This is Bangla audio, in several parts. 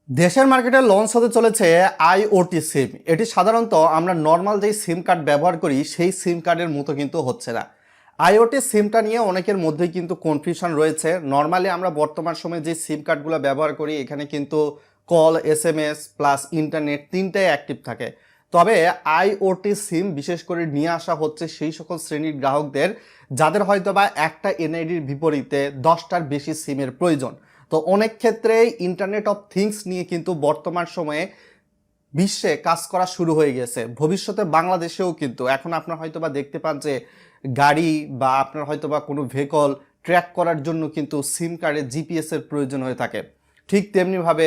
দেশের মার্কেটে লঞ্চ হতে চলেছে আইওটি সিম। এটি সাধারণত আমরা নর্মাল যেই সিম কার্ড ব্যবহার করি সেই সিম কার্ডের মতো কিন্তু হচ্ছে না। আইওটি সিমটা নিয়ে অনেকের মধ্যেই কিন্তু কনফিউশন রয়েছে। নর্মালি আমরা বর্তমান সময়ে যে সিম কার্ডগুলো ব্যবহার করি এখানে কিন্তু কল, এসএমএস প্লাস ইন্টারনেট তিনটাই অ্যাক্টিভ থাকে। তবে আইওটি সিম বিশেষ করে নিয়ে আসা হচ্ছে সেই সকল শ্রেণীর গ্রাহকদের যাদের হয়তোবা একটা এনআইডির বিপরীতে 10টার বেশি সিমের প্রয়োজন। তো অনেক ক্ষেত্রে ইন্টারনেট অফ থিংস নিয়ে কিন্তু বর্তমান সময়ে বিশ্বে কাজ করা শুরু হয়ে গেছে। ভবিষ্যতে বাংলাদেশেও কিন্তু এখন আপনার হয়তোবা দেখতে পান যে গাড়ি বা আপনার হয়তোবা কোনো ভেহিকল ট্র্যাক করার জন্য কিন্তু সিম কার্ডে জিপিএস এর প্রয়োজন হয়ে থাকে। ঠিক তেমনিভাবে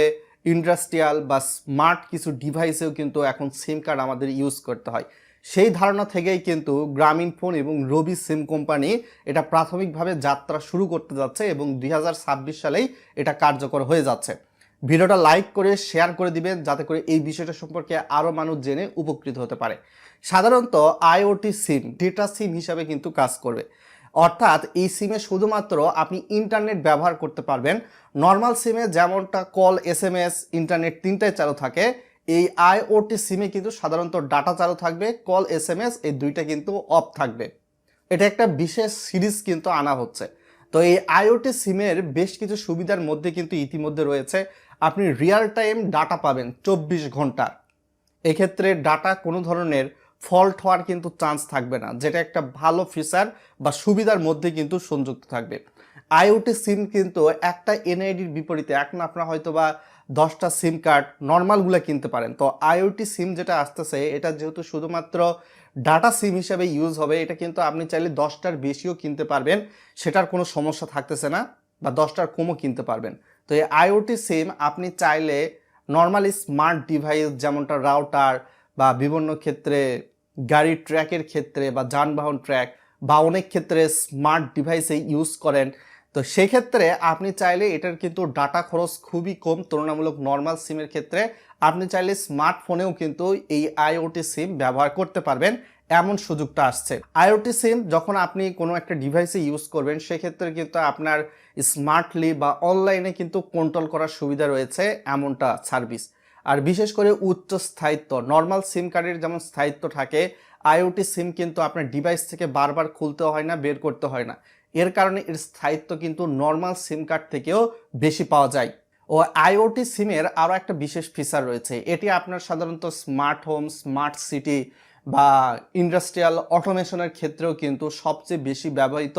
ইন্ডাস্ট্রিয়াল বা স্মার্ট কিছু ডিভাইসেও কিন্তু এখন সিম কার্ড আমাদের ইউজ করতে হয়। সেই ধারণা থেকেই কিন্তু গ্রামীণফোন এবং রবি সিম কোম্পানি এটা প্রাথমিকভাবে যাত্রা শুরু করতে যাচ্ছে এবং 2026 সালেই এটা কার্যকর হয়ে যাচ্ছে। ভিডিওটা লাইক করে শেয়ার করে দিবেন যাতে করে এই বিষয়টা সম্পর্কে আরও মানুষ জেনে উপকৃত হতে পারে। সাধারণত আইওটি সিম ডেটা সিম হিসাবে কিন্তু কাজ করবে, অর্থাৎ এই সিমে শুধুমাত্র আপনি ইন্টারনেট ব্যবহার করতে পারবেন। নর্মাল সিমে যেমনটা কল, এসএমএস, ইন্টারনেট তিনটাই চালু থাকে, এই আইওটি সিমে কিন্তু সাধারণত ডাটা চালু থাকবে, কল, এসএমএস এই দুইটা কিন্তু অফ থাকবে। এটা একটা বিশেষ সিরিজ কিন্তু আনা হচ্ছে। তো এই আইওটি সিমের বেশ কিছু সুবিধার মধ্যে কিন্তু ইতিমধ্যে রয়েছে আপনি রিয়েল টাইম ডাটা পাবেন 24 ঘন্টা। এক্ষেত্রে ডাটা কোনো ধরনের ফল্ট হওয়ার কিন্তু চান্স থাকবে না, যেটা একটা ভালো ফিচার বা সুবিধার মধ্যে কিন্তু সংযুক্ত থাকবে। আইওটি সিম কিন্তু একটা এনআইডির বিপরীতে এখন আপনার হয়তো বা 10টা সিম কার্ড নর্মালগুলো কিনতে পারেন। তো আইওটি সিম যেটা আসতেছে এটা যেহেতু শুধুমাত্র ডাটা সিম হিসাবে ইউজ হবে, এটা কিন্তু আপনি চাইলে 10টার বেশিও কিনতে পারবেন, সেটার কোনো সমস্যা থাকতেছে না, বা 10টার কমও কিনতে পারবেন। তো এই আইওটি সিম আপনি চাইলে নর্মালি স্মার্ট ডিভাইস যেমনটা রাউটার বা বিভিন্ন ক্ষেত্রে গাড়ির ট্র্যাকের ক্ষেত্রে বা যানবাহন ট্র্যাক বা অনেক ক্ষেত্রে স্মার্ট ডিভাইসে ইউজ করেন। তো সেক্ষেত্রে আপনি চাইলে এটার কিন্তু ডাটা খরচ খুবই কম তুলনামূলক নর্মাল সিমের ক্ষেত্রে। আপনি চাইলে স্মার্টফোনেও কিন্তু এই আইওটি সিম ব্যবহার করতে পারবেন, এমন সুযোগটা আসছে। আইওটি সিম যখন আপনি কোনো একটা ডিভাইসে ইউজ করবেন সেক্ষেত্রে কিন্তু আপনার স্মার্টলি বা অনলাইনে কিন্তু কন্ট্রোল করার সুবিধা রয়েছে এমনটা সার্ভিস। আর বিশেষ করে উচ্চ স্থায়িত্ব, নর্মাল সিম কার্ডের যেমন স্থায়িত্ব থাকে, আইওটি সিম কিন্তু আপনার ডিভাইস থেকে বারবার খুলতে হয় না, বের করতে হয় না। এর কারণে এর স্থায়িত্ব কিন্তু নর্মাল সিম কার্ড থেকেও বেশি পাওয়া যায়। ও আইওটি সিমের আরও একটা বিশেষ ফিচার রয়েছে, এটি আপনার সাধারণত স্মার্ট হোম, স্মার্ট সিটি বা ইন্ডাস্ট্রিয়াল অটোমেশনের ক্ষেত্রেও কিন্তু সবচেয়ে বেশি ব্যবহৃত।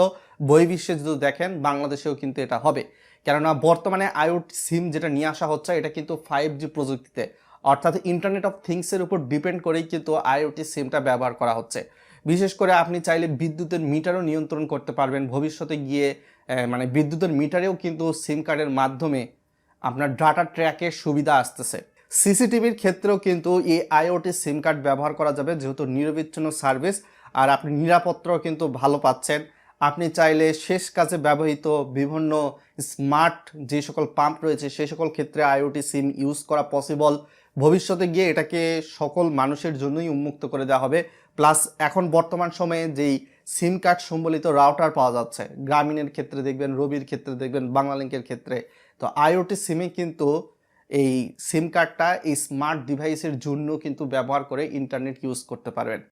বহির্বিশ্বে যদি দেখেন বাংলাদেশেও কিন্তু এটা হবে, কেননা বর্তমানে আইওটি সিম যেটা নিয়ে আসা হচ্ছে এটা কিন্তু 5G প্রযুক্তিতে, অর্থাৎ ইন্টারনেট অফ থিংসের উপর ডিপেন্ড করেই কিন্তু আইওটি সিমটা ব্যবহার করা হচ্ছে। বিশেষ করে আপনি চাইলে বিদ্যুতের মিটারও নিয়ন্ত্রণ করতে পারবেন ভবিষ্যতে গিয়ে। মানে বিদ্যুতের মিটারেও কিন্তু সিম কার্ডের মাধ্যমে আপনার ডাটা ট্র্যাকের সুবিধা আসতেছে। সিসিটিভির ক্ষেত্রেও কিন্তু এই আইওটি সিম কার্ড ব্যবহার করা যাবে, যেহেতু নিরবিচ্ছিন্ন সার্ভিস আর আপনি নিরাপত্তাও কিন্তু ভালো পাচ্ছেন। আপনি চাইলে শেষ কাজে ব্যবহৃত বিভিন্ন স্মার্ট যে সকল পাম্প রয়েছে সেই সকল ক্ষেত্রে আইওটি সিম ইউজ করা পসিবল। ভবিষ্যতে গিয়ে এটাকে সকল মানুষের জন্যই উন্মুক্ত করে দেওয়া হবে। প্লাস এখন বর্তমান সময়ে যেই সিম কার্ড সম্বলিত রাউটার পাওয়া যাচ্ছে, গ্রামীণের ক্ষেত্রে দেখবেন, রবির ক্ষেত্রে দেখবেন, বাংলালিংকের ক্ষেত্রে, তো আইওটি সিমে কিন্তু এই সিম কার্ডটা এই স্মার্ট ডিভাইসের জন্য কিন্তু ব্যবহার করে ইন্টারনেট ইউজ করতে পারবেন।